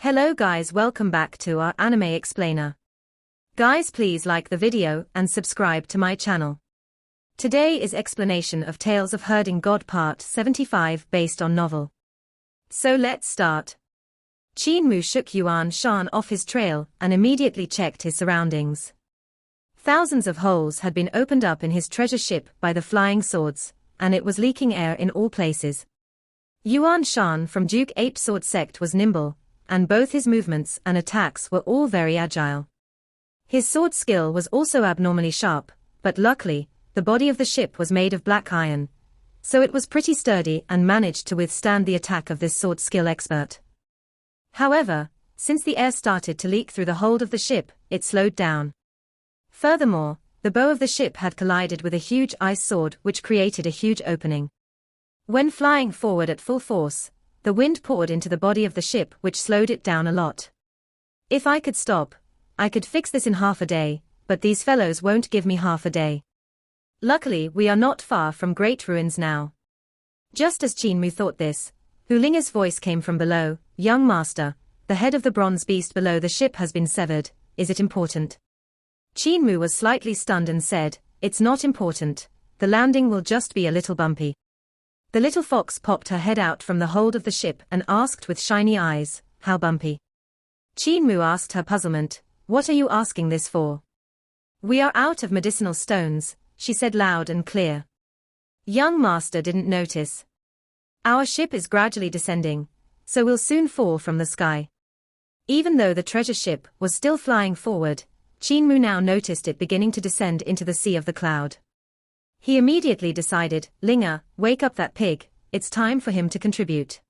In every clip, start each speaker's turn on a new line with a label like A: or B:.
A: Hello guys, welcome back to our anime explainer. Guys, please like the video and subscribe to my channel. Today is explanation of Tales of Herding God Part 75 based on novel. So let's start. Qin Mu shook Yuan Shan off his trail and immediately checked his surroundings. Thousands of holes had been opened up in his treasure ship by the flying swords, and it was leaking air in all places. Yuan Shan from Duke Ape Sword Sect was nimble, and both his movements and attacks were all very agile. His sword skill was also abnormally sharp, but luckily, the body of the ship was made of black iron, so it was pretty sturdy and managed to withstand the attack of this sword skill expert. However, since the air started to leak through the hold of the ship, it slowed down. Furthermore, the bow of the ship had collided with a huge ice sword which created a huge opening. When flying forward at full force, the wind poured into the body of the ship which slowed it down a lot. If I could stop, I could fix this in half a day, but these fellows won't give me half a day. Luckily we are not far from great ruins now. Just as Qin Mu thought this, Hu Ling's voice came from below. Young master, the head of the bronze beast below the ship has been severed, is it important? Qin Mu was slightly stunned and said, it's not important, the landing will just be a little bumpy. The little fox popped her head out from the hold of the ship and asked with shiny eyes, how bumpy? Qin Mu asked her puzzlement, what are you asking this for? We are out of medicinal stones, she said loud and clear. Young master didn't notice. Our ship is gradually descending, so we'll soon fall from the sky. Even though the treasure ship was still flying forward, Qin Mu now noticed it beginning to descend into the sea of the cloud. He immediately decided, Linger, wake up that pig, it's time for him to contribute.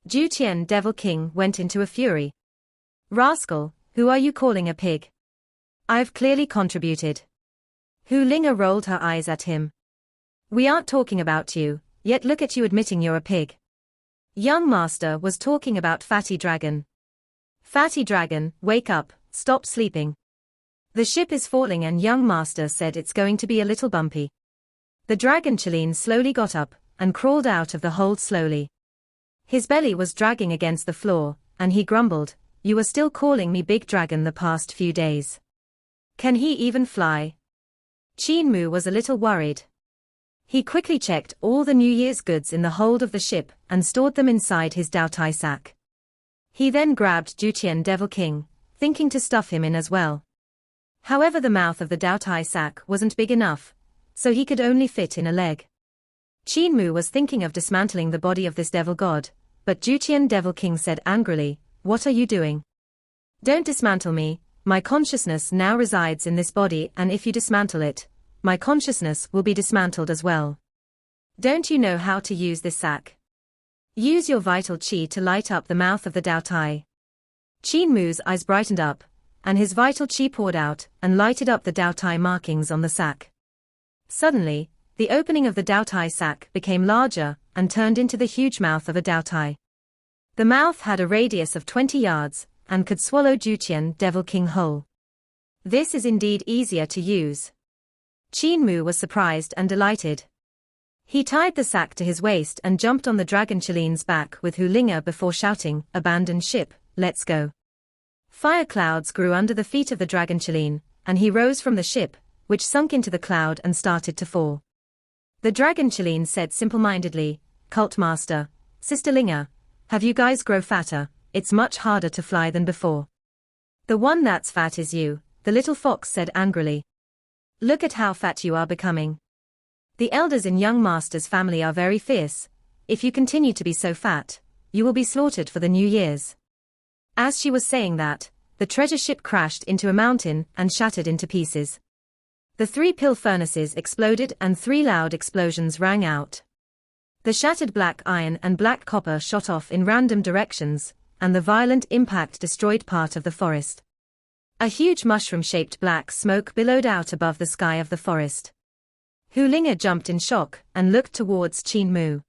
A: Jutian Devil King went into a fury. Rascal, who are you calling a pig? I've clearly contributed. Hu Linger rolled her eyes at him. We aren't talking about you, yet look at you admitting you're a pig. Young master was talking about Fatty Dragon. Fatty Dragon, wake up, stop sleeping. The ship is falling and young master said it's going to be a little bumpy. The dragon Qilin slowly got up, and crawled out of the hold slowly. His belly was dragging against the floor, and he grumbled, you were still calling me big dragon the past few days. Can he even fly? Qin Mu was a little worried. He quickly checked all the New Year's goods in the hold of the ship, and stored them inside his Daotai sack. He then grabbed Jutian Devil King, thinking to stuff him in as well. However, the mouth of the Daotai sack wasn't big enough, so he could only fit in a leg. Qin Mu was thinking of dismantling the body of this devil god, but Jutian Devil King said angrily, what are you doing? Don't dismantle me, my consciousness now resides in this body, and if you dismantle it, my consciousness will be dismantled as well. Don't you know how to use this sack? Use your vital chi to light up the mouth of the Daotai. Qin Mu's eyes brightened up, and his vital chi poured out and lighted up the Daotai markings on the sack. Suddenly, the opening of the Daotai sack became larger and turned into the huge mouth of a Daotai. The mouth had a radius of 20 yards and could swallow Jutian Devil King whole. This is indeed easier to use. Qin Mu was surprised and delighted. He tied the sack to his waist and jumped on the dragon Qilin's back with Hu Linger before shouting, abandon ship, let's go. Fire clouds grew under the feet of the dragon Qilin, and he rose from the ship, which sunk into the cloud and started to fall. The dragon Qilin said simple-mindedly, Cult Master, Sister Linger, have you guys grow fatter, it's much harder to fly than before. The one that's fat is you, the little fox said angrily. Look at how fat you are becoming. The elders in young master's family are very fierce, if you continue to be so fat, you will be slaughtered for the New Year's. As she was saying that, the treasure ship crashed into a mountain and shattered into pieces. The 3 pill furnaces exploded and 3 loud explosions rang out. The shattered black iron and black copper shot off in random directions, and the violent impact destroyed part of the forest. A huge mushroom-shaped black smoke billowed out above the sky of the forest. Hu Linger jumped in shock and looked towards Qin Mu.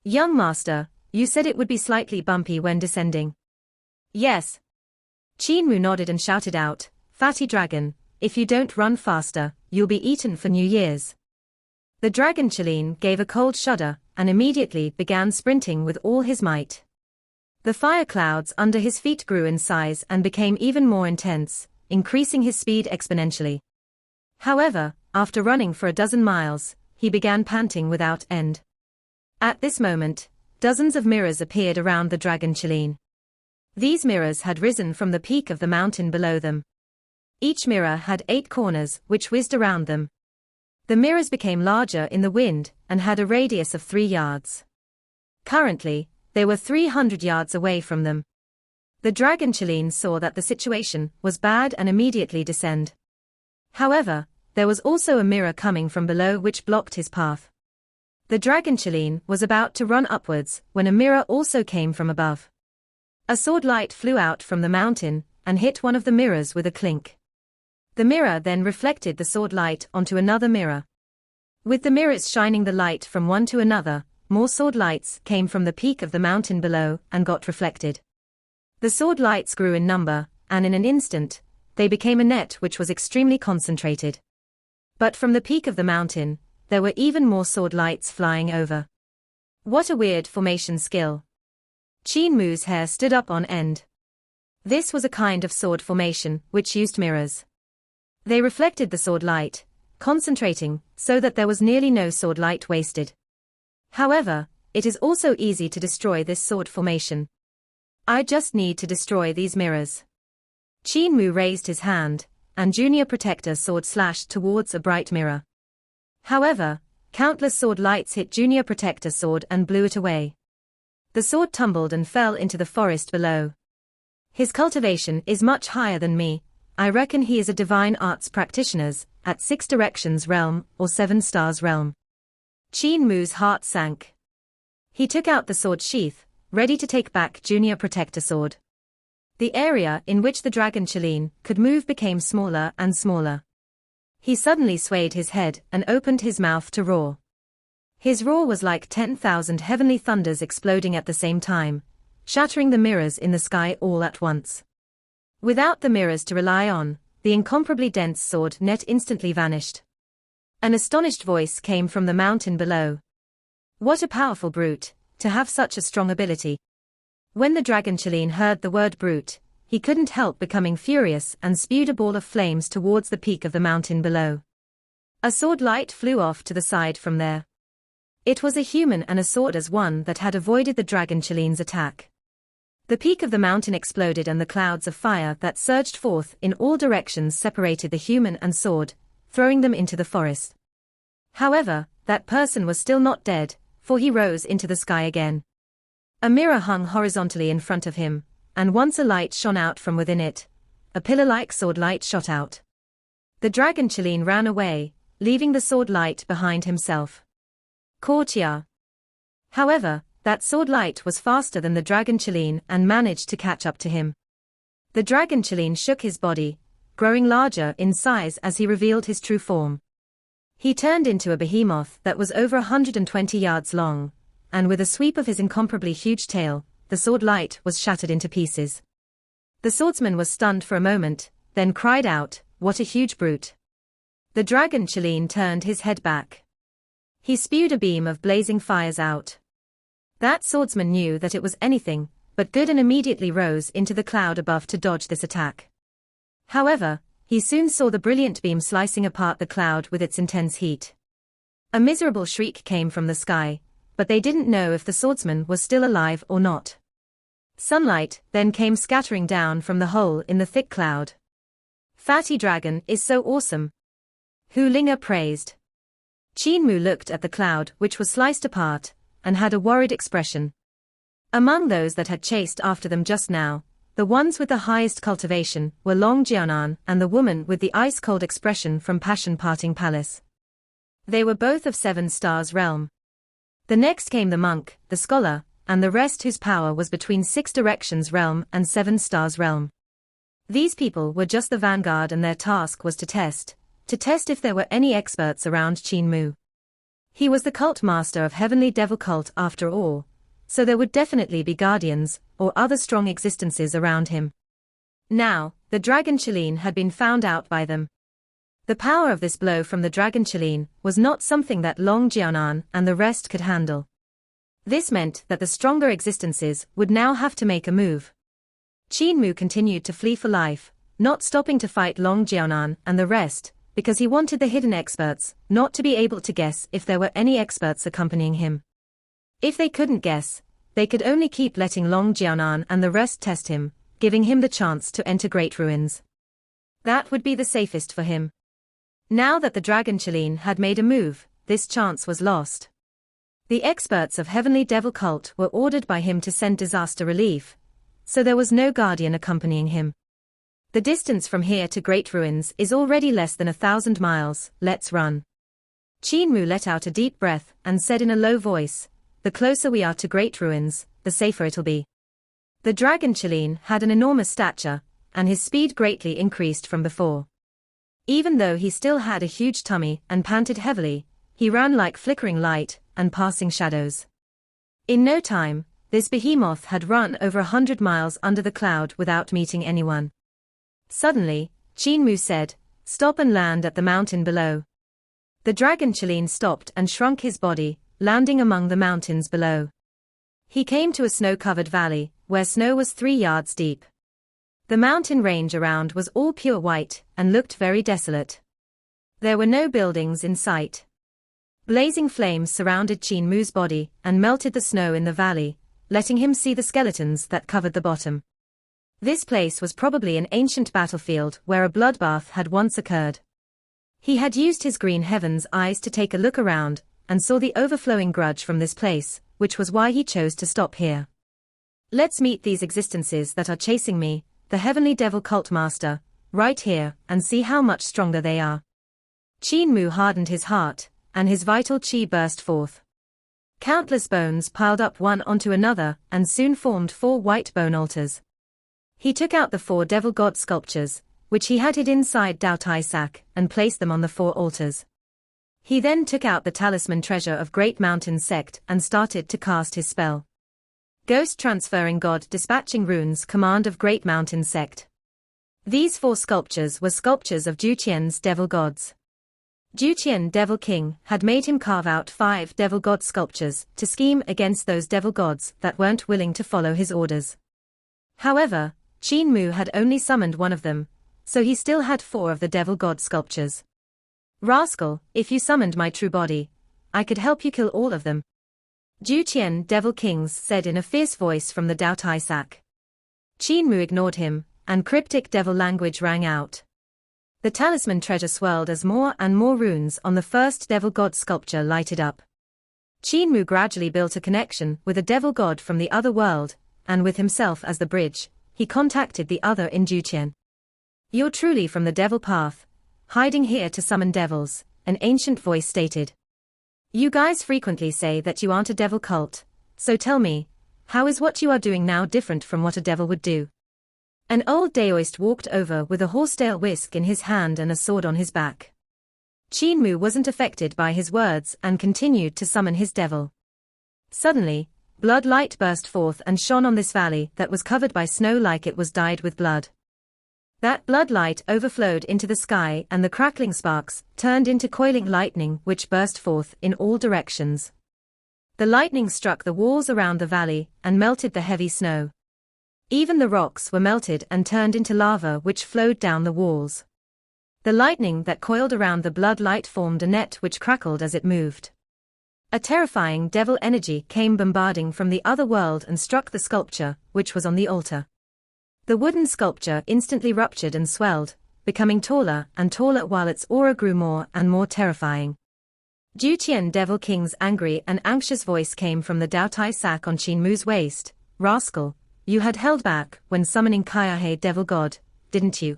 A: Young master, you said it would be slightly bumpy when descending. Yes. Qin Mu nodded and shouted out, Fatty Dragon, if you don't run faster, you'll be eaten for New Year's. The dragon Qilin gave a cold shudder, and immediately began sprinting with all his might. The fire clouds under his feet grew in size and became even more intense, increasing his speed exponentially. However, after running for a dozen miles, he began panting without end. At this moment, dozens of mirrors appeared around the dragon Qin. These mirrors had risen from the peak of the mountain below them. Each mirror had 8 corners which whizzed around them. The mirrors became larger in the wind and had a radius of 3 yards. Currently, they were 300 yards away from them. The dragon Qin saw that the situation was bad and immediately descended. However, there was also a mirror coming from below which blocked his path. The dragon Qin was about to run upwards when a mirror also came from above. A sword light flew out from the mountain and hit one of the mirrors with a clink. The mirror then reflected the sword light onto another mirror. With the mirrors shining the light from one to another, more sword lights came from the peak of the mountain below and got reflected. The sword lights grew in number, and in an instant, they became a net which was extremely concentrated. But from the peak of the mountain, there were even more sword lights flying over. What a weird formation skill. Qin Mu's hair stood up on end. This was a kind of sword formation which used mirrors. They reflected the sword light, concentrating so that there was nearly no sword light wasted. However, it is also easy to destroy this sword formation. I just need to destroy these mirrors. Qin Mu raised his hand, and Junior Protector sword slashed towards a bright mirror. However, countless sword lights hit Junior Protector sword and blew it away. The sword tumbled and fell into the forest below. His cultivation is much higher than me. I reckon he is a divine arts practitioner at 6 directions realm or 7 stars realm. Qin Mu's heart sank. He took out the sword sheath, ready to take back Junior Protector sword. The area in which the dragon Qin could move became smaller and smaller. He suddenly swayed his head and opened his mouth to roar. His roar was like 10,000 heavenly thunders exploding at the same time, shattering the mirrors in the sky all at once. Without the mirrors to rely on, the incomparably dense sword net instantly vanished. An astonished voice came from the mountain below. What a powerful brute, to have such a strong ability. When the dragon Qin heard the word brute, he couldn't help becoming furious and spewed a ball of flames towards the peak of the mountain below. A sword light flew off to the side from there. It was a human and a sword as one that had avoided the dragon Qilin's attack. The peak of the mountain exploded and the clouds of fire that surged forth in all directions separated the human and sword, throwing them into the forest. However, that person was still not dead, for he rose into the sky again. A mirror hung horizontally in front of him, and once a light shone out from within it, a pillar-like sword light shot out. The dragon Qin ran away, leaving the sword light behind himself. Courtier. However, that sword light was faster than the dragon Qin and managed to catch up to him. The dragon Qin shook his body, growing larger in size as he revealed his true form. He turned into a behemoth that was over 120 yards long, and with a sweep of his incomparably huge tail, the sword light was shattered into pieces. The swordsman was stunned for a moment, then cried out, "What a huge brute!" The dragon Qin turned his head back. He spewed a beam of blazing fires out. That swordsman knew that it was anything but good and immediately rose into the cloud above to dodge this attack. However, he soon saw the brilliant beam slicing apart the cloud with its intense heat. A miserable shriek came from the sky, but they didn't know if the swordsman was still alive or not. Sunlight then came scattering down from the hole in the thick cloud. "Fatty dragon is so awesome," Hu Linga praised. Qin Mu looked at the cloud which was sliced apart, and had a worried expression. Among those that had chased after them just now, the ones with the highest cultivation were Long Jianan and the woman with the ice-cold expression from Passion Parting Palace. They were both of 7 stars realm. The next came the monk, the scholar, and the rest whose power was between 6 directions realm and 7 stars realm. These people were just the vanguard and their task was to test if there were any experts around Qin Mu. He was the cult master of Heavenly Devil cult after all, so there would definitely be guardians or other strong existences around him. Now, the dragon Qin had been found out by them. The power of this blow from the dragon Qin was not something that Long Jianan and the rest could handle. This meant that the stronger existences would now have to make a move. Qin Mu continued to flee for life, not stopping to fight Long Jiaonan and the rest, because he wanted the hidden experts not to be able to guess if there were any experts accompanying him. If they couldn't guess, they could only keep letting Long Jiaonan and the rest test him, giving him the chance to enter Great Ruins. That would be the safest for him. Now that the Dragon Qilin had made a move, this chance was lost. The experts of Heavenly Devil Cult were ordered by him to send disaster relief, so there was no guardian accompanying him. The distance from here to Great Ruins is already less than 1,000 miles, let's run. Qin Mu let out a deep breath and said in a low voice, the closer we are to Great Ruins, the safer it'll be. The Dragon Qilin had an enormous stature, and his speed greatly increased from before. Even though he still had a huge tummy and panted heavily, he ran like flickering light and passing shadows. In no time, this behemoth had run over 100 miles under the cloud without meeting anyone. Suddenly, Qin Mu said, "Stop and land at the mountain below." The Dragon Qilin stopped and shrunk his body, landing among the mountains below. He came to a snow-covered valley, where snow was 3 yards deep. The mountain range around was all pure white and looked very desolate. There were no buildings in sight. Blazing flames surrounded Qin Mu's body and melted the snow in the valley, letting him see the skeletons that covered the bottom. This place was probably an ancient battlefield where a bloodbath had once occurred. He had used his green heaven's eyes to take a look around, and saw the overflowing grudge from this place, which was why he chose to stop here. Let's meet these existences that are chasing me, the Heavenly Devil Cult Master, right here, and see how much stronger they are. Qin Mu hardened his heart, and his vital qi burst forth. Countless bones piled up one onto another and soon formed 4 white bone altars. He took out the 4 devil god sculptures, which he had hid inside Dao Tai sack, and placed them on the 4 altars. He then took out the talisman treasure of Great Mountain Sect and started to cast his spell. Ghost transferring God dispatching runes command of Great Mountain Sect. These 4 sculptures were sculptures of Juqian's devil gods. Juqian Devil King had made him carve out 5 devil god sculptures to scheme against those devil gods that weren't willing to follow his orders. However, Qin Mu had only summoned one of them, so he still had 4 of the devil god sculptures. Rascal, if you summoned my true body, I could help you kill all of them. Juqian Devil Kings said in a fierce voice from the Dao Tai sack. Qin Mu ignored him, and cryptic devil language rang out. The talisman treasure swirled as more and more runes on the first devil god sculpture lighted up. Qin Mu gradually built a connection with a devil god from the other world, and with himself as the bridge, he contacted the other in Juqian. "You're truly from the devil path, hiding here to summon devils," an ancient voice stated. "You guys frequently say that you aren't a devil cult, so tell me, how is what you are doing now different from what a devil would do?" An old Daoist walked over with a horsetail whisk in his hand and a sword on his back. Qin Mu wasn't affected by his words and continued to summon his devil. Suddenly, blood light burst forth and shone on this valley that was covered by snow like it was dyed with blood. That blood light overflowed into the sky and the crackling sparks turned into coiling lightning which burst forth in all directions. The lightning struck the walls around the valley and melted the heavy snow. Even the rocks were melted and turned into lava which flowed down the walls. The lightning that coiled around the blood light formed a net which crackled as it moved. A terrifying devil energy came bombarding from the other world and struck the sculpture, which was on the altar. The wooden sculpture instantly ruptured and swelled, becoming taller and taller while its aura grew more and more terrifying. Juqian Devil King's angry and anxious voice came from the Dao Tai sack on Qin Mu's waist. "Rascal, you had held back when summoning Kaiahe Devil God, didn't you?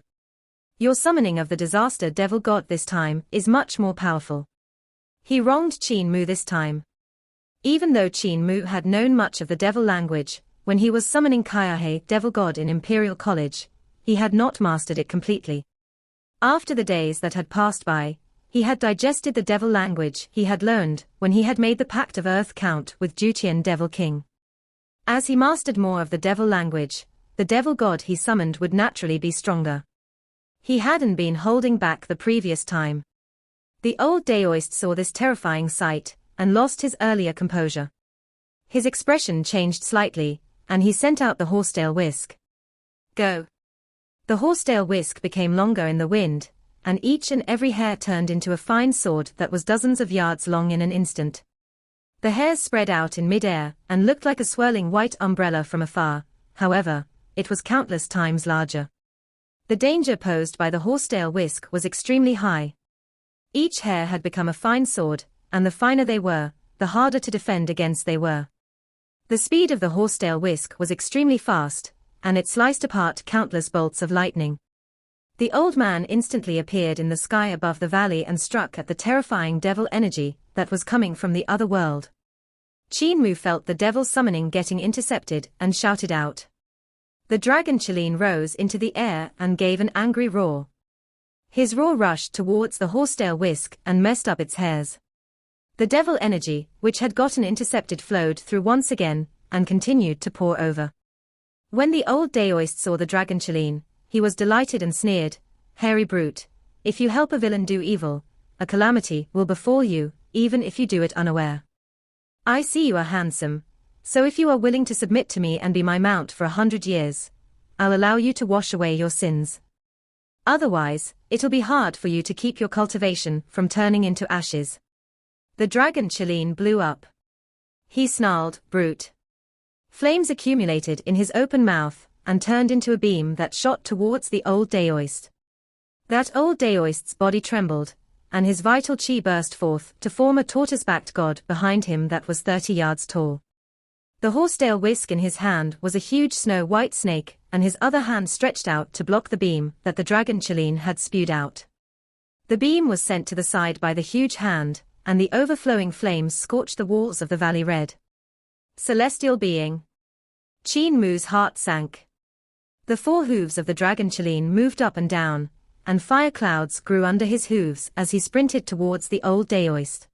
A: Your summoning of the Disaster Devil God this time is much more powerful." He wronged Qin Mu this time. Even though Qin Mu had known much of the devil language, when he was summoning Kaiahe Devil God in Imperial College, he had not mastered it completely. After the days that had passed by, he had digested the devil language he had learned when he had made the Pact of Earth count with Juqian Devil King. As he mastered more of the devil language, the devil god he summoned would naturally be stronger. He hadn't been holding back the previous time. The old Daoist saw this terrifying sight, and lost his earlier composure. His expression changed slightly, and he sent out the horsetail whisk. Go! The horsetail whisk became longer in the wind, and each and every hair turned into a fine sword that was dozens of yards long in an instant. The hairs spread out in mid-air and looked like a swirling white umbrella from afar. However, it was countless times larger. The danger posed by the horsetail whisk was extremely high. Each hair had become a fine sword, and the finer they were, the harder to defend against they were. The speed of the horsetail whisk was extremely fast, and it sliced apart countless bolts of lightning. The old man instantly appeared in the sky above the valley and struck at the terrifying devil energy that was coming from the other world. Qin Mu felt the devil summoning getting intercepted and shouted out. The dragon Qin rose into the air and gave an angry roar. His roar rushed towards the horsetail whisk and messed up its hairs. The devil energy, which had gotten intercepted, flowed through once again, and continued to pour over. When the old Daoist saw the dragon Qin, he was delighted and sneered, "Hairy brute, if you help a villain do evil, a calamity will befall you, even if you do it unaware. I see you are handsome, so if you are willing to submit to me and be my mount for 100 years, I'll allow you to wash away your sins. Otherwise, it'll be hard for you to keep your cultivation from turning into ashes." The dragon Qin blew up. He snarled, "Brute." Flames accumulated in his open mouth and turned into a beam that shot towards the old Daoist. That old Daoist's body trembled, and his vital chi burst forth to form a tortoise-backed god behind him that was 30 yards tall. The horsetail whisk in his hand was a huge snow-white snake, and his other hand stretched out to block the beam that the dragon Qin had spewed out. The beam was sent to the side by the huge hand, and the overflowing flames scorched the walls of the valley red. Celestial being. Qin Mu's heart sank. The four hooves of the dragon Qin moved up and down, and fire clouds grew under his hooves as he sprinted towards the old Daoist.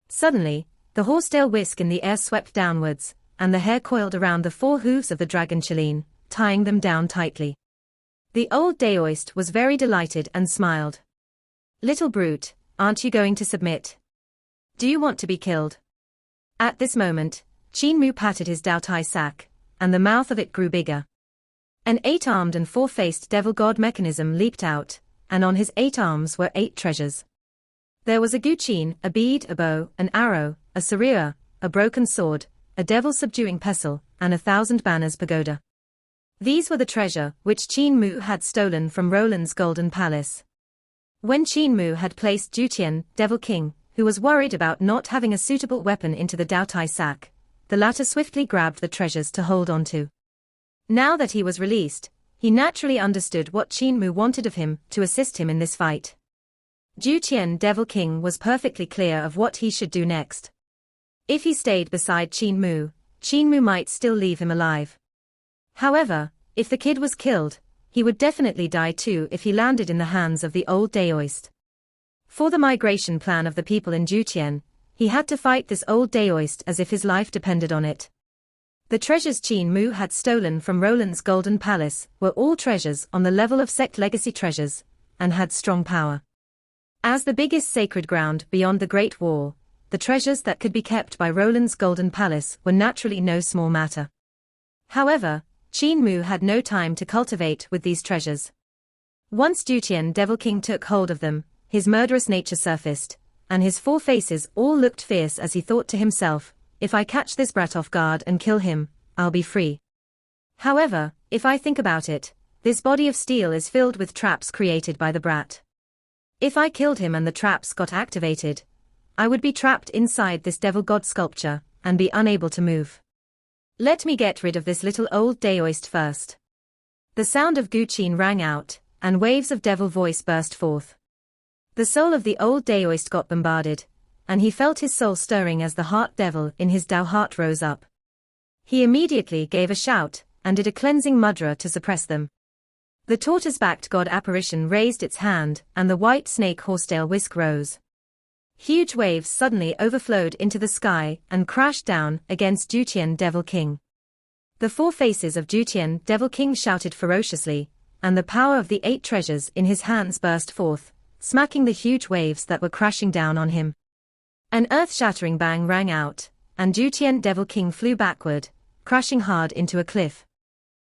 A: Suddenly, the horsetail whisk in the air swept downwards, and the hair coiled around the four hooves of the dragon Qin, tying them down tightly. The old Daoist was very delighted and smiled. "Little brute, aren't you going to submit? Do you want to be killed?" At this moment, Qin Mu patted his Daotai sack, and the mouth of it grew bigger. An 8-armed and 4-faced devil god mechanism leaped out, and on his 8 arms were 8 treasures. There was a guqin, a bead, a bow, an arrow, a sarira, a broken sword, a devil-subduing pestle, and 1,000 banners pagoda. These were the treasure which Qin Mu had stolen from Roland's golden palace. When Qin Mu had placed Jiutian, Devil King, who was worried about not having a suitable weapon, into the Daotai sack, the latter swiftly grabbed the treasures to hold on to. Now that he was released, he naturally understood what Qin Mu wanted of him to assist him in this fight. Jiutian, Devil King, was perfectly clear of what he should do next. If he stayed beside Qin Mu might still leave him alive. However, if the kid was killed, he would definitely die too if he landed in the hands of the old Daoist. For the migration plan of the people in Jiutian, he had to fight this old Daoist as if his life depended on it. The treasures Qin Mu had stolen from Roland's golden palace were all treasures on the level of sect legacy treasures, and had strong power. As the biggest sacred ground beyond the Great Wall, the treasures that could be kept by Roland's golden palace were naturally no small matter. However, Qin Mu had no time to cultivate with these treasures. Once Jiutian, Devil King, took hold of them, his murderous nature surfaced, and his 4 faces all looked fierce as he thought to himself, "If I catch this brat off guard and kill him, I'll be free. However, if I think about it, this body of steel is filled with traps created by the brat. If I killed him and the traps got activated, I would be trapped inside this devil god sculpture, and be unable to move. Let me get rid of this little old Daoist first." The sound of guqin rang out, and waves of devil voice burst forth. The soul of the old Daoist got bombarded, and he felt his soul stirring as the heart devil in his Dao heart rose up. He immediately gave a shout, and did a cleansing mudra to suppress them. The tortoise-backed god apparition raised its hand, and the white snake horsetail whisk rose. Huge waves suddenly overflowed into the sky and crashed down against Jiutian, Devil King. The 4 faces of Jiutian, Devil King shouted ferociously, and the power of the 8 treasures in his hands burst forth, smacking the huge waves that were crashing down on him. An earth-shattering bang rang out, and Juqian Devil King flew backward, crashing hard into a cliff.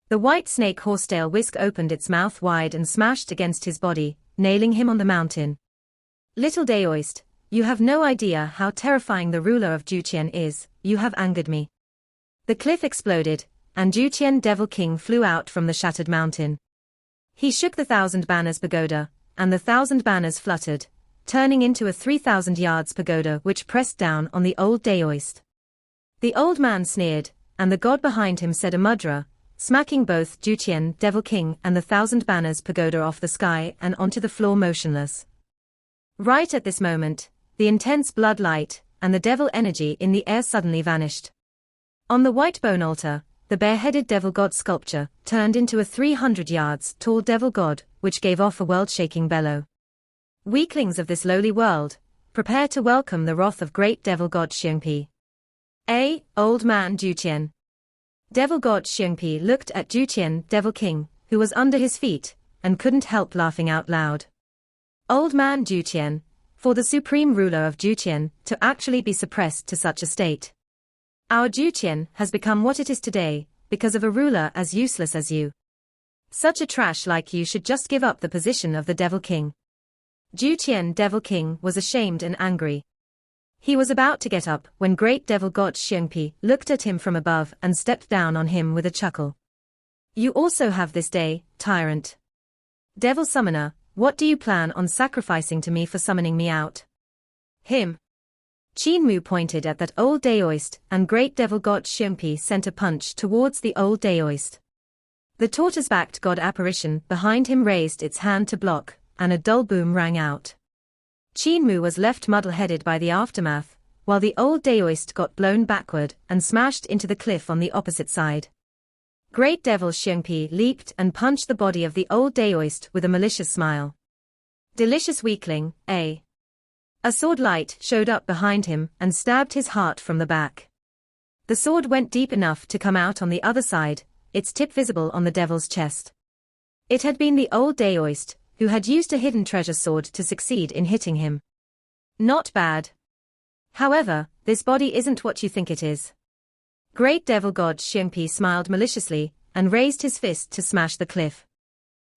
A: The white snake horsetail whisk opened its mouth wide and smashed against his body, nailing him on the mountain. Little Daoist, you have no idea how terrifying the ruler of Juqian is, you have angered me. The cliff exploded, and Juqian Devil King flew out from the shattered mountain. He shook the 1,000 banners pagoda, and the 1,000 banners fluttered, turning into a 3,000 yards pagoda which pressed down on the old Daoist. The old man sneered, and the god behind him said a mudra, smacking both Juqian Devil King and the 1,000 banners pagoda off the sky and onto the floor motionless. Right at this moment, the intense blood light and the devil energy in the air suddenly vanished. On the white bone altar, the bare-headed devil god sculpture turned into a 300 yards tall devil god, which gave off a world-shaking bellow. Weaklings of this lowly world, prepare to welcome the wrath of great devil god Xiongpi. Old man Juqian. Devil god Xiongpi looked at Juqian Devil King, who was under his feet, and couldn't help laughing out loud. Old man Juqian, for the supreme ruler of Juqian to actually be suppressed to such a state. Our Juqian has become what it is today, because of a ruler as useless as you. Such a trash like you should just give up the position of the Devil King. Juqian Devil King was ashamed and angry. He was about to get up when great devil god Xiongpi looked at him from above and stepped down on him with a chuckle. You also have this day, tyrant. Devil summoner, what do you plan on sacrificing to me for summoning me out? Him. Qin Mu pointed at that old Daoist, and great devil god Xiongpi sent a punch towards the old Daoist. The tortoise-backed god apparition behind him raised its hand to block, and a dull boom rang out. Qin Mu was left muddle-headed by the aftermath, while the old Daoist got blown backward and smashed into the cliff on the opposite side. Great devil Xiongpi leaped and punched the body of the old Daoist with a malicious smile. Delicious weakling, eh? A sword light showed up behind him and stabbed his heart from the back. The sword went deep enough to come out on the other side, its tip visible on the devil's chest. It had been the old Daoist, who had used a hidden treasure sword to succeed in hitting him. Not bad. However, this body isn't what you think it is. Great devil god Xiongpi smiled maliciously, and raised his fist to smash the cliff.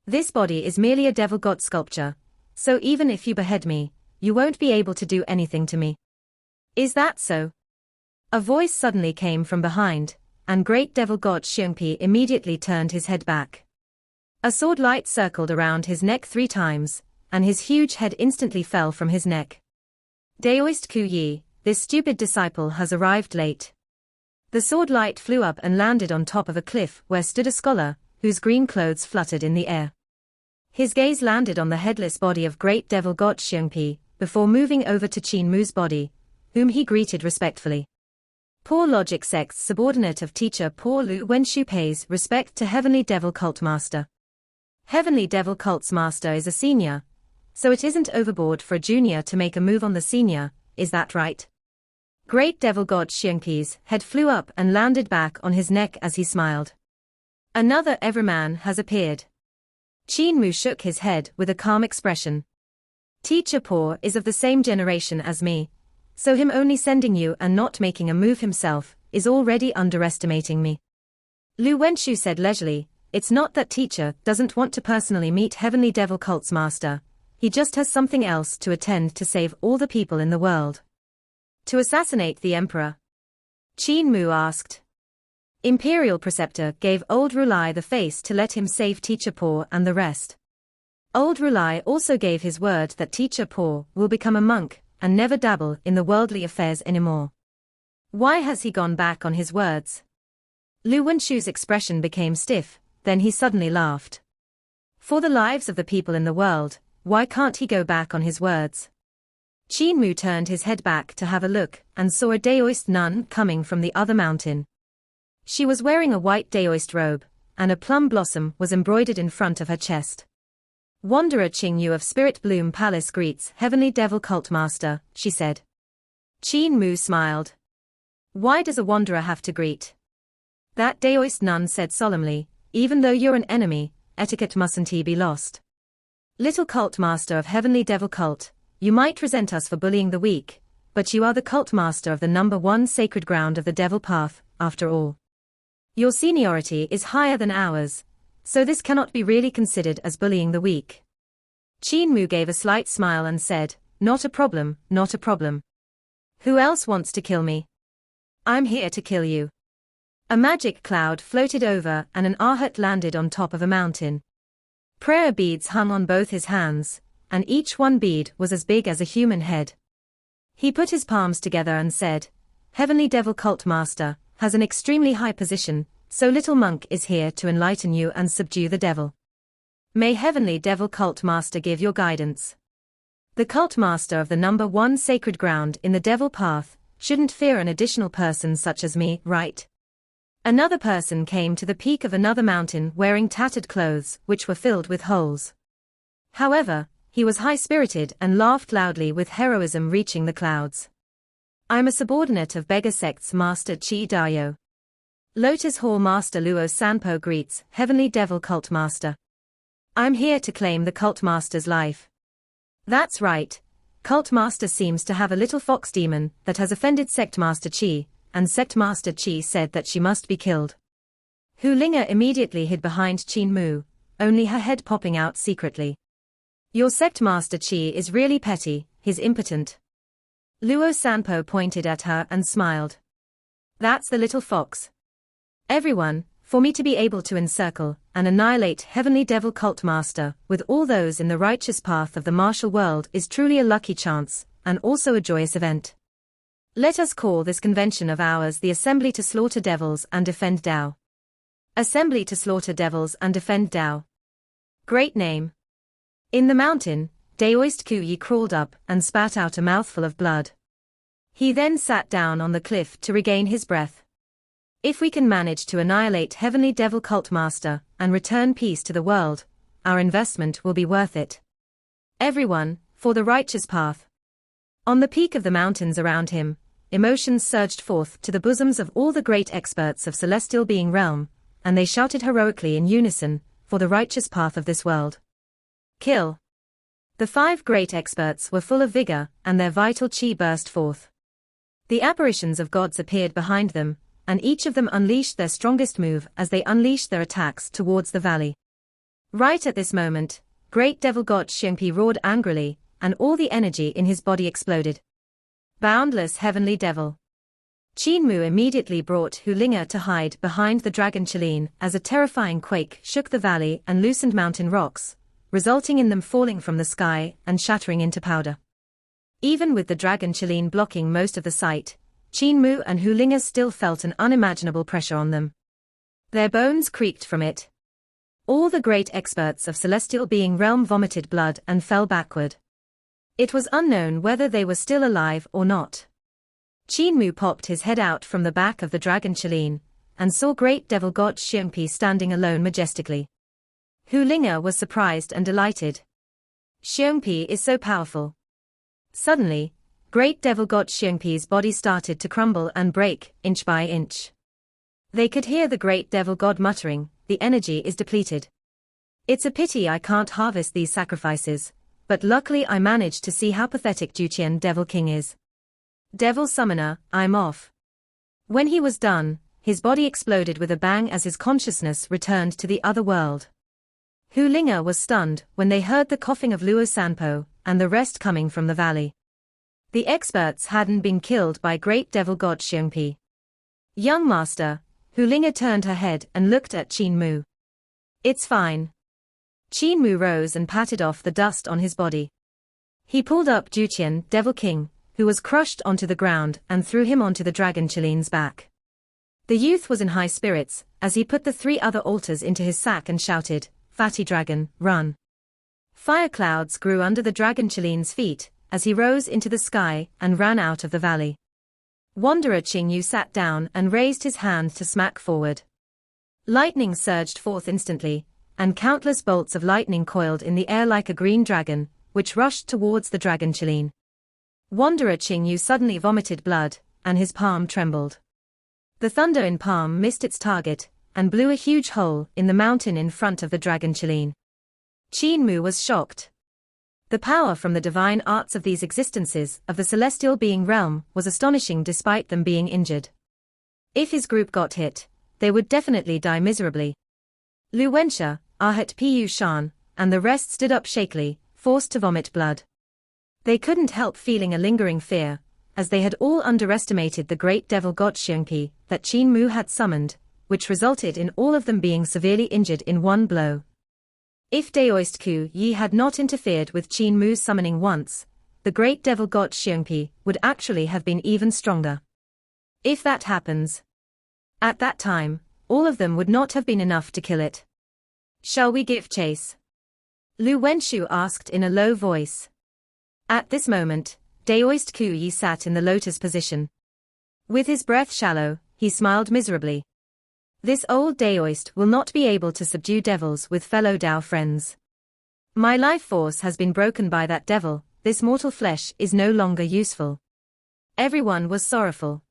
A: This body is merely a devil god sculpture, so even if you behead me, you won't be able to do anything to me. Is that so? A voice suddenly came from behind, and great devil god Xiongpi immediately turned his head back. A sword light circled around his neck 3 times, and his huge head instantly fell from his neck. Daoist Ku Yi, this stupid disciple has arrived late. The sword light flew up and landed on top of a cliff where stood a scholar, whose green clothes fluttered in the air. His gaze landed on the headless body of great devil god Xiongpi, before moving over to Qin Mu's body, whom he greeted respectfully. Poor Logic Sect's subordinate of teacher Poor Lu Wenshu pays respect to Heavenly Devil Cult Master. Heavenly Devil Cult's master is a senior, so it isn't overboard for a junior to make a move on the senior, is that right? Great devil god Xiongpi's head flew up and landed back on his neck as he smiled. Another everyman has appeared. Qin Mu shook his head with a calm expression. Teacher Poor is of the same generation as me, so him only sending you and not making a move himself is already underestimating me. Lu Wenshu said leisurely, it's not that teacher doesn't want to personally meet Heavenly Devil Cult's master, he just has something else to attend to save all the people in the world. To assassinate the emperor? Qin Mu asked. Imperial Preceptor gave old Rulai the face to let him save Teacher Poor and the rest. Old Rulai also gave his word that Teacher Poor will become a monk and never dabble in the worldly affairs anymore. Why has he gone back on his words? Lu Wenshu's expression became stiff, then he suddenly laughed. For the lives of the people in the world, why can't he go back on his words? Qin Mu turned his head back to have a look and saw a Daoist nun coming from the other mountain. She was wearing a white Daoist robe, and a plum blossom was embroidered in front of her chest. Wanderer Qing Yu of Spirit Bloom Palace greets Heavenly Devil Cult Master, she said. Qin Mu smiled. Why does a wanderer have to greet? That Daoist nun said solemnly, even though you're an enemy, etiquette mustn't be lost. Little cult master of Heavenly Devil Cult, you might resent us for bullying the weak, but you are the cult master of the #1 sacred ground of the devil path, after all. Your seniority is higher than ours, so this cannot be really considered as bullying the weak. Qin Mu gave a slight smile and said, not a problem, not a problem. Who else wants to kill me? I'm here to kill you. A magic cloud floated over and an Arhat landed on top of a mountain. Prayer beads hung on both his hands, and each one bead was as big as a human head. He put his palms together and said, Heavenly Devil Cult Master has an extremely high position, so little monk is here to enlighten you and subdue the devil. May Heavenly Devil Cult Master give your guidance. The cult master of the #1 sacred ground in the devil path shouldn't fear an additional person such as me, right? Another person came to the peak of another mountain wearing tattered clothes which were filled with holes. However, he was high-spirited and laughed loudly with heroism reaching the clouds. I'm a subordinate of beggar sect's Master Chi Dayo. Lotus Hall Master Luo Sanpo greets Heavenly Devil Cult Master. I'm here to claim the cult master's life. That's right. Cult Master seems to have a little fox demon that has offended Sect Master Chi, and Sect Master Chi said that she must be killed. Hu Linga immediately hid behind Qin Mu, only her head popping out secretly. Your Sect Master Chi is really petty, he's impotent. Luo Sanpo pointed at her and smiled. That's the little fox. Everyone, for me to be able to encircle and annihilate Heavenly Devil Cult Master with all those in the righteous path of the martial world is truly a lucky chance, and also a joyous event. Let us call this convention of ours the Assembly to Slaughter Devils and Defend Dao. Assembly to Slaughter Devils and Defend Dao. Great name. In the mountain, Daoist Kuyi crawled up and spat out a mouthful of blood. He then sat down on the cliff to regain his breath. If we can manage to annihilate Heavenly Devil Cult Master and return peace to the world, our investment will be worth it. Everyone, for the righteous path. On the peak of the mountains around him, emotions surged forth to the bosoms of all the great experts of Celestial Being Realm, and they shouted heroically in unison, for the righteous path of this world. Kill. The 5 great experts were full of vigor, and their vital chi burst forth. The apparitions of gods appeared behind them, and each of them unleashed their strongest move as they unleashed their attacks towards the valley. Right at this moment, Great Devil God Xiongpi roared angrily, and all the energy in his body exploded. Boundless Heavenly Devil. Qin Mu immediately brought Hu Linga to hide behind the dragon Qilin as a terrifying quake shook the valley and loosened mountain rocks, resulting in them falling from the sky and shattering into powder. Even with the dragon Qilin blocking most of the sight, Qin Mu and Hu Linga still felt an unimaginable pressure on them. Their bones creaked from it. All the great experts of Celestial Being Realm vomited blood and fell backward. It was unknown whether they were still alive or not. Qin Mu popped his head out from the back of the dragon Qilin, and saw Great Devil God Xiongpi standing alone majestically. Hu Linga was surprised and delighted. Xiongpi is so powerful. Suddenly, Great Devil God Xiongpi's body started to crumble and break, inch by inch. They could hear the Great Devil God muttering, the energy is depleted. It's a pity I can't harvest these sacrifices, but luckily I managed to see how pathetic Duqian Devil King is. Devil Summoner, I'm off. When he was done, his body exploded with a bang as his consciousness returned to the other world. Hu Linga was stunned when they heard the coughing of Luo Sanpo, and the rest coming from the valley. The experts hadn't been killed by Great Devil God Xiongpi. Young Master, Hu Linga turned her head and looked at Qin Mu. It's fine. Qin Mu rose and patted off the dust on his body. He pulled up Duqian Devil King, who was crushed onto the ground, and threw him onto the dragon Qilin's back. The youth was in high spirits, as he put the 3 other altars into his sack and shouted, Fatty Dragon, run. Fire clouds grew under the dragon Qilin's feet, as he rose into the sky and ran out of the valley. Wanderer Qing Yu sat down and raised his hand to smack forward. Lightning surged forth instantly, and countless bolts of lightning coiled in the air like a green dragon, which rushed towards the dragon Qilin. Wanderer Qing Yu suddenly vomited blood, and his palm trembled. The thunder in palm missed its target, and blew a huge hole in the mountain in front of the dragon Qilin. Qin Mu was shocked. The power from the divine arts of these existences of the celestial being realm was astonishing despite them being injured. If his group got hit, they would definitely die miserably. Lu Wenxia, Ahat Pu Shan, and the rest stood up shakily, forced to vomit blood. They couldn't help feeling a lingering fear, as they had all underestimated the great devil god Xiongpi that Qin Mu had summoned, which resulted in all of them being severely injured in one blow. If Daoist Ku Yi had not interfered with Qin Mu's summoning once, the great devil god Xiongpi would actually have been even stronger. If that happens, at that time, all of them would not have been enough to kill it. Shall we give chase? Lu Wenshu asked in a low voice. At this moment, Daoist Ku Yi sat in the lotus position. With his breath shallow, he smiled miserably. This old Daoist will not be able to subdue devils with fellow Dao friends. My life force has been broken by that devil, this mortal flesh is no longer useful. Everyone was sorrowful.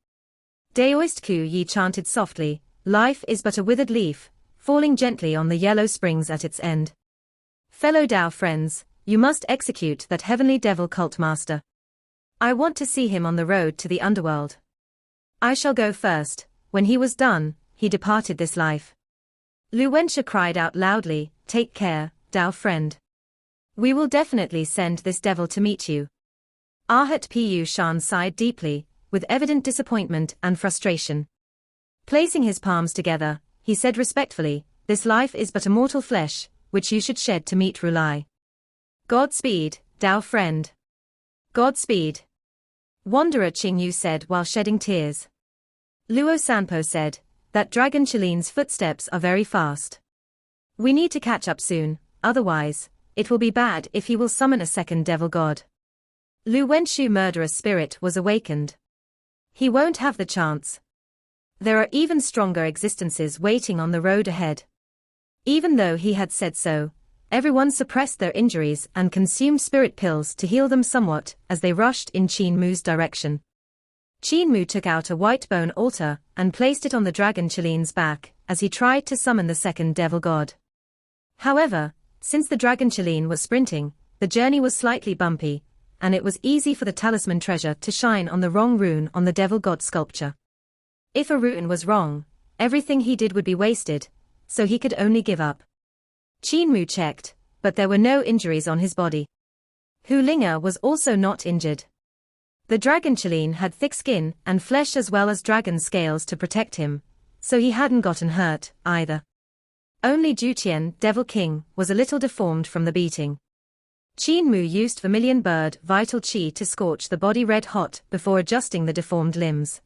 A: Daoist Ku Yi chanted softly, life is but a withered leaf, falling gently on the yellow springs at its end. Fellow Dao friends, you must execute that heavenly devil cult master. I want to see him on the road to the underworld. I shall go first. When he was done, he departed this life. Lu Wenxia cried out loudly, take care, Dao friend. We will definitely send this devil to meet you. Ahat Pu Shan sighed deeply, with evident disappointment and frustration. Placing his palms together, he said respectfully, this life is but a mortal flesh, which you should shed to meet Rulai. Godspeed, Dao friend. Godspeed. Wanderer Qing Yu said while shedding tears. Luo Sanpo said, that dragon Chilin's footsteps are very fast. We need to catch up soon, otherwise, it will be bad if he will summon a second devil god. Lu Wenshu murderous spirit was awakened. He won't have the chance. There are even stronger existences waiting on the road ahead. Even though he had said so, everyone suppressed their injuries and consumed spirit pills to heal them somewhat as they rushed in Qin Mu's direction. Qin Mu took out a white bone altar and placed it on the dragon Chilin's back as he tried to summon the second devil god. However, since the dragon Chilin was sprinting, the journey was slightly bumpy, and it was easy for the talisman treasure to shine on the wrong rune on the devil god sculpture. If a rune was wrong, everything he did would be wasted, so he could only give up. Qin Mu checked, but there were no injuries on his body. Hu Linga was also not injured. The dragon Chilin had thick skin and flesh as well as dragon scales to protect him, so he hadn't gotten hurt, either. Only Jutian, Devil King, was a little deformed from the beating. Qin Mu used vermilion bird vital qi to scorch the body red hot before adjusting the deformed limbs.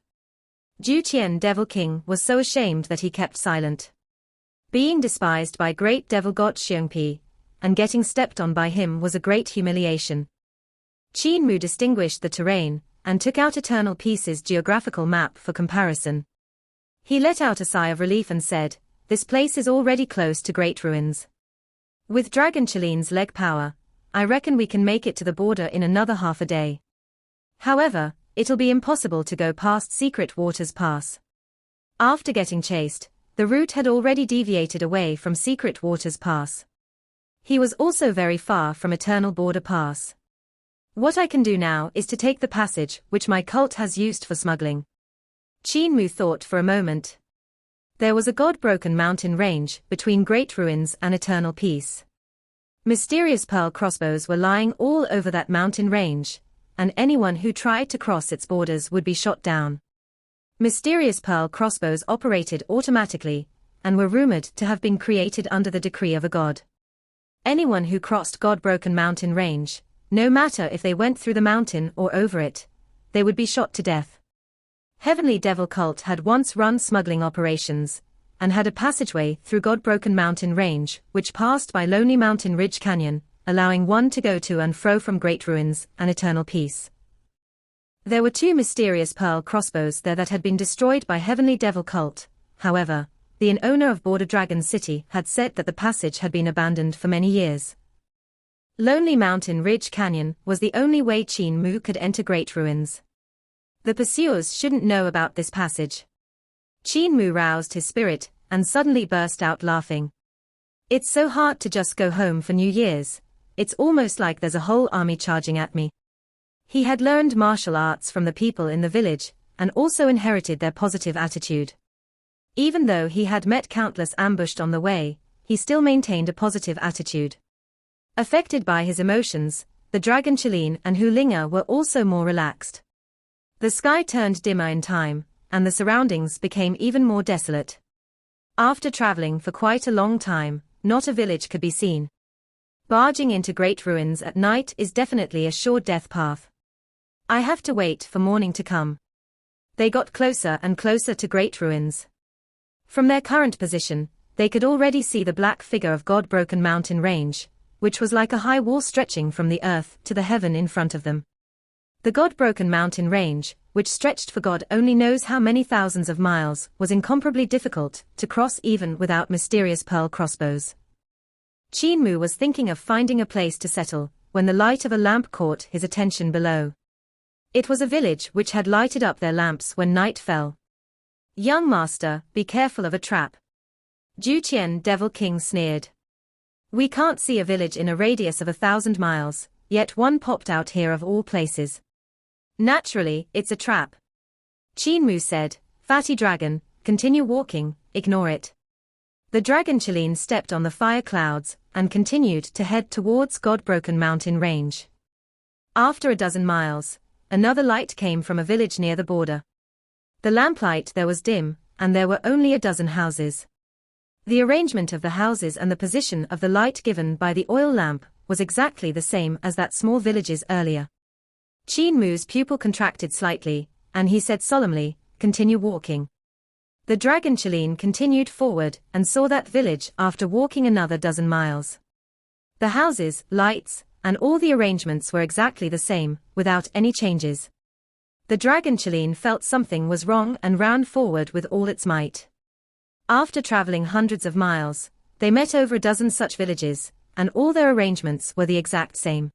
A: Jutian Devil King was so ashamed that he kept silent. Being despised by great devil god Xiongpi, and getting stepped on by him was a great humiliation. Qin Mu distinguished the terrain, and took out Eternal Peace's geographical map for comparison. He let out a sigh of relief and said, this place is already close to great ruins. With Dragon Chilin's leg power, I reckon we can make it to the border in another half a day. However, it'll be impossible to go past Secret Waters Pass. After getting chased, the route had already deviated away from Secret Waters Pass. He was also very far from Eternal Border Pass. What I can do now is to take the passage which my cult has used for smuggling. Qin Mu thought for a moment. There was a god-broken mountain range between Great Ruins and Eternal Peace. Mysterious pearl crossbows were lying all over that mountain range, and anyone who tried to cross its borders would be shot down. Mysterious pearl crossbows operated automatically, and were rumored to have been created under the decree of a god. Anyone who crossed God-broken mountain range, no matter if they went through the mountain or over it, they would be shot to death. Heavenly Devil Cult had once run smuggling operations, and had a passageway through God-broken mountain range, which passed by Lonely Mountain Ridge Canyon, allowing one to go to and fro from Great Ruins and Eternal Peace. There were 2 mysterious pearl crossbows there that had been destroyed by Heavenly Devil Cult. However, the owner of Border Dragon City had said that the passage had been abandoned for many years. Lonely Mountain Ridge Canyon was the only way Qin Mu could enter Great Ruins. The pursuers shouldn't know about this passage. Qin Mu roused his spirit, and suddenly burst out laughing. It's so hard to just go home for New Year's, it's almost like there's a whole army charging at me. He had learned martial arts from the people in the village, and also inherited their positive attitude. Even though he had met countless ambushed on the way, he still maintained a positive attitude. Affected by his emotions, the dragon Qin and Hulinga were also more relaxed. The sky turned dimmer in time, and the surroundings became even more desolate. After traveling for quite a long time, not a village could be seen. Barging into great ruins at night is definitely a sure death path. I have to wait for morning to come. They got closer and closer to great ruins. From their current position, they could already see the black figure of God-broken mountain range, which was like a high wall stretching from the earth to the heaven in front of them. The God-broken mountain range, which stretched for God only knows how many thousands of miles, was incomparably difficult to cross even without mysterious pearl crossbows. Qin Mu was thinking of finding a place to settle, when the light of a lamp caught his attention below. It was a village which had lighted up their lamps when night fell. "Young master, be careful of a trap." Jiutian Devil King sneered. "We can't see a village in a radius of 1,000 miles, yet one popped out here of all places. Naturally, it's a trap." Qin Mu said, "Fatty dragon, continue walking, ignore it." The dragon Qin stepped on the fire clouds, and continued to head towards God-broken mountain range. After a dozen miles, another light came from a village near the border. The lamplight there was dim, and there were only a dozen houses. The arrangement of the houses and the position of the light given by the oil lamp was exactly the same as that small village's earlier. Qin Mu's pupil contracted slightly, and he said solemnly, "Continue walking." The dragon Qin continued forward and saw that village after walking another dozen miles. The houses, lights, and all the arrangements were exactly the same, without any changes. The dragon Qin felt something was wrong and ran forward with all its might. After traveling hundreds of miles, they met over a dozen such villages, and all their arrangements were the exact same.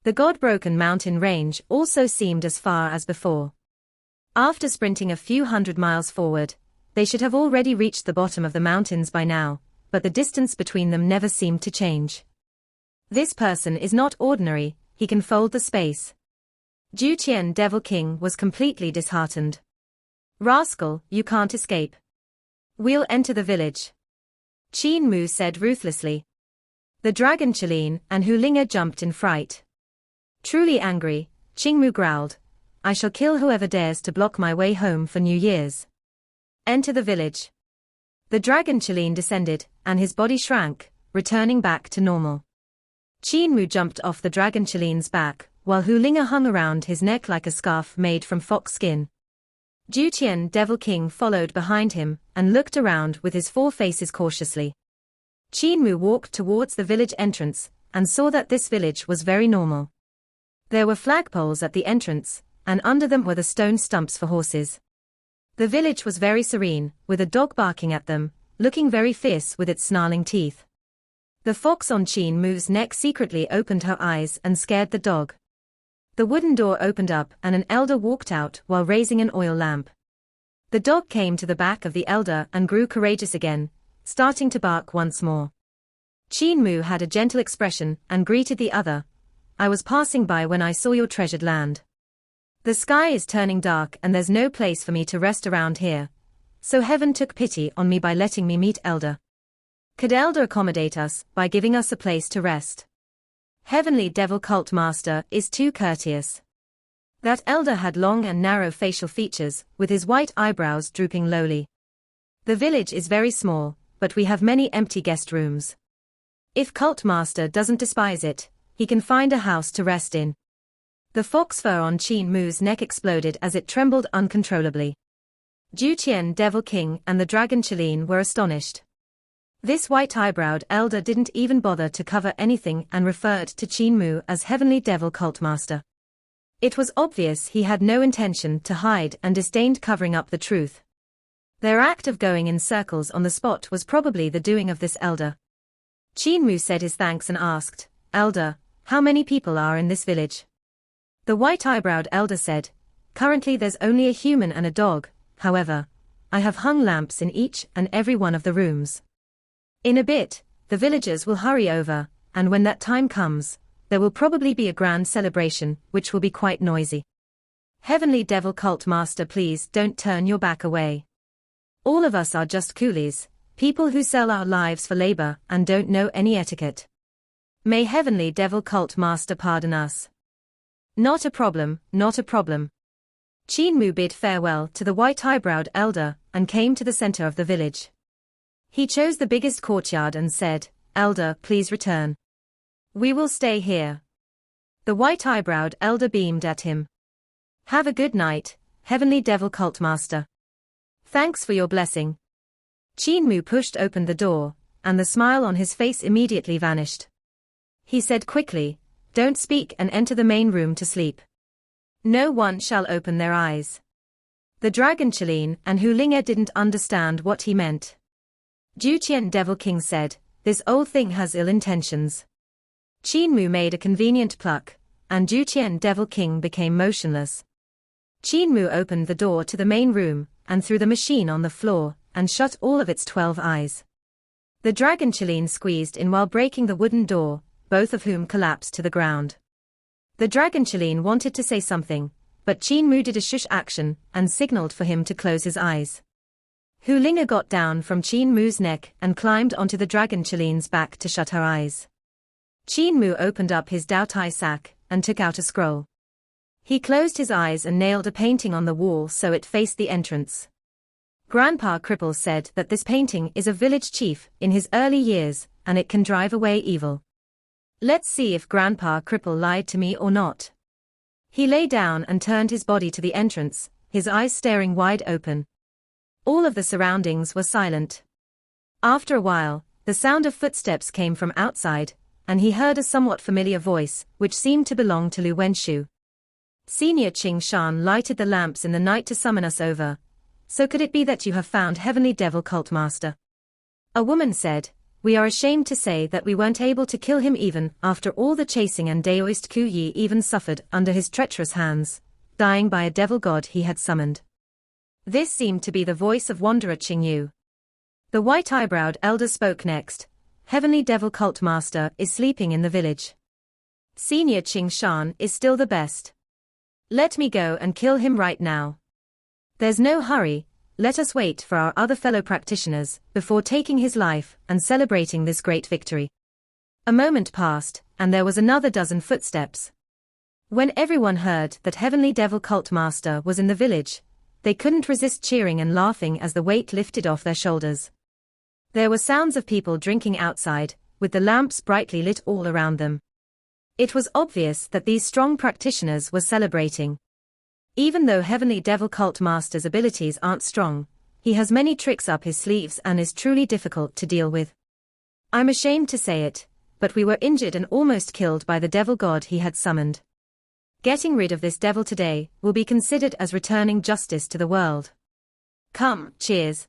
A: The God-broken mountain range also seemed as far as before. After sprinting a few hundred miles forward, they should have already reached the bottom of the mountains by now, but the distance between them never seemed to change. "This person is not ordinary, he can fold the space." Jiutian Devil King was completely disheartened. "Rascal, you can't escape. We'll enter the village," Qin Mu said ruthlessly. The dragon Qin and Hulinga jumped in fright. Truly angry, Qin Mu growled, "I shall kill whoever dares to block my way home for New Year's. Enter the village." The dragon Qin descended, and his body shrank, returning back to normal. Qin Mu jumped off the dragon Qilin's back, while Hulinga hung around his neck like a scarf made from fox skin. Jiutian Devil King followed behind him, and looked around with his four faces cautiously. Qin Mu walked towards the village entrance, and saw that this village was very normal. There were flagpoles at the entrance, and under them were the stone stumps for horses. The village was very serene, with a dog barking at them, looking very fierce with its snarling teeth. The fox on Qin Mu's neck secretly opened her eyes and scared the dog. The wooden door opened up and an elder walked out while raising an oil lamp. The dog came to the back of the elder and grew courageous again, starting to bark once more. Qin Mu had a gentle expression and greeted the other. "I was passing by when I saw your treasured land. The sky is turning dark and there's no place for me to rest around here, so heaven took pity on me by letting me meet Elder. Could Elder accommodate us by giving us a place to rest? Heavenly Devil Cult Master is too courteous." That Elder had long and narrow facial features, with his white eyebrows drooping lowly. "The village is very small, but we have many empty guest rooms. If Cult Master doesn't despise it, he can find a house to rest in." The fox fur on Qin Mu's neck exploded as it trembled uncontrollably. Jiutian Devil King and the dragon Qin were astonished. This white-eyebrowed elder didn't even bother to cover anything and referred to Qin Mu as Heavenly Devil Cult Master. It was obvious he had no intention to hide and disdained covering up the truth. Their act of going in circles on the spot was probably the doing of this elder. Qin Mu said his thanks and asked, "Elder, how many people are in this village?" The white-eyebrowed elder said, "Currently there's only a human and a dog, however, I have hung lamps in each and every one of the rooms. In a bit, the villagers will hurry over, and when that time comes, there will probably be a grand celebration, which will be quite noisy. Heavenly Devil Cult Master, please don't turn your back away. All of us are just coolies, people who sell our lives for labor and don't know any etiquette. May Heavenly Devil Cult Master pardon us. Not a problem, not a problem. Qin Mu bid farewell to the white-eyebrowed elder and came to the center of the village. He chose the biggest courtyard and said, "Elder, please return. We will stay here." The white-eyebrowed elder beamed at him. "Have a good night, Heavenly Devil Cult Master. Thanks for your blessing." Qin Mu pushed open the door, and the smile on his face immediately vanished. He said quickly, "Don't speak and enter the main room to sleep. No one shall open their eyes." The Dragon Qilin and Hu Linge didn't understand what he meant. Juqian Devil King said, "This old thing has ill intentions." Qin Mu made a convenient pluck, and Juqian Devil King became motionless. Qin Mu opened the door to the main room, and threw the machine on the floor, and shut all of its 12 eyes. The Dragon Qilin squeezed in while breaking the wooden door, both of whom collapsed to the ground. The Dragon Qilin wanted to say something, but Qin Mu did a shush action and signaled for him to close his eyes. Hu Linge got down from Qin Mu's neck and climbed onto the Dragon Qilin's back to shut her eyes. Qin Mu opened up his Daotai sack and took out a scroll. He closed his eyes and nailed a painting on the wall so it faced the entrance. Grandpa Cripple said that this painting is a village chief in his early years, and it can drive away evil. Let's see if Grandpa Cripple lied to me or not. He lay down and turned his body to the entrance, his eyes staring wide open. All of the surroundings were silent. After a while, the sound of footsteps came from outside, and he heard a somewhat familiar voice, which seemed to belong to Lu Wenshu. "Senior Qing Shan lighted the lamps in the night to summon us over. So could it be that you have found Heavenly Devil Cult Master?" A woman said, "We are ashamed to say that we weren't able to kill him even after all the chasing, and Daoist Ku Yi even suffered under his treacherous hands, dying by a devil god he had summoned." This seemed to be the voice of Wanderer Qing Yu. The white-eyebrowed elder spoke next. "Heavenly Devil Cult Master is sleeping in the village. Senior Qing Shan is still the best. Let me go and kill him right now. There's no hurry, let us wait for our other fellow practitioners before taking his life and celebrating this great victory." A moment passed, and there was another dozen footsteps. When everyone heard that Heavenly Devil Cult Master was in the village, they couldn't resist cheering and laughing as the weight lifted off their shoulders. There were sounds of people drinking outside, with the lamps brightly lit all around them. It was obvious that these strong practitioners were celebrating. Even though Heavenly Devil Cult Master's abilities aren't strong, he has many tricks up his sleeves and is truly difficult to deal with. I'm ashamed to say it, but we were injured and almost killed by the devil god he had summoned. Getting rid of this devil today will be considered as returning justice to the world. Come, cheers.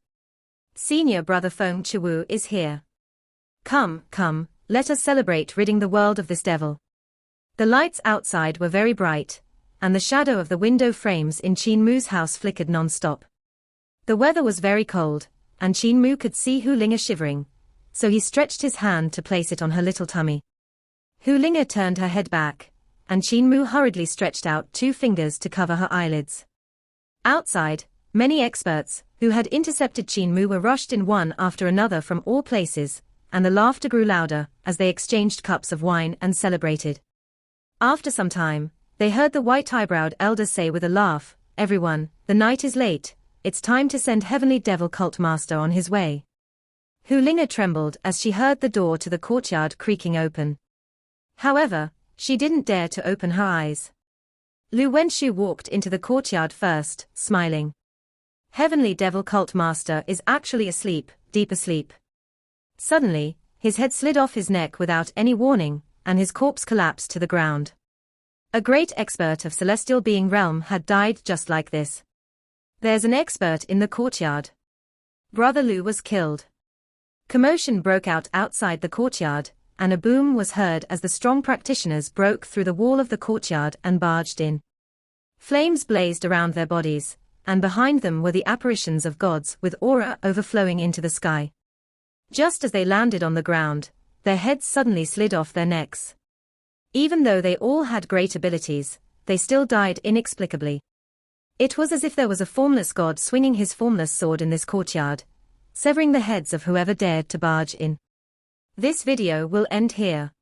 A: Senior brother Feng Chiwu is here. Come, come, let us celebrate ridding the world of this devil. The lights outside were very bright, and the shadow of the window frames in Qin Mu's house flickered non-stop. The weather was very cold, and Qin Mu could see Hu Linge shivering, so he stretched his hand to place it on her little tummy. Hu Linge turned her head back, and Qin Mu hurriedly stretched out 2 fingers to cover her eyelids. Outside, many experts, who had intercepted Qin Mu, were rushed in one after another from all places, and the laughter grew louder as they exchanged cups of wine and celebrated. After some time, they heard the white-eyebrowed elder say with a laugh, "Everyone, the night is late, it's time to send Heavenly Devil Cult Master on his way." Hu Linge trembled as she heard the door to the courtyard creaking open. However, she didn't dare to open her eyes. Lu Wenshu walked into the courtyard first, smiling. Heavenly Devil Cult Master is actually asleep, deep asleep. Suddenly, his head slid off his neck without any warning, and his corpse collapsed to the ground. A great expert of celestial being realm had died just like this. There's an expert in the courtyard. Brother Lu was killed. Commotion broke out outside the courtyard, and a boom was heard as the strong practitioners broke through the wall of the courtyard and barged in. Flames blazed around their bodies, and behind them were the apparitions of gods with aura overflowing into the sky. Just as they landed on the ground, their heads suddenly slid off their necks. Even though they all had great abilities, they still died inexplicably. It was as if there was a formless god swinging his formless sword in this courtyard, severing the heads of whoever dared to barge in. This video will end here.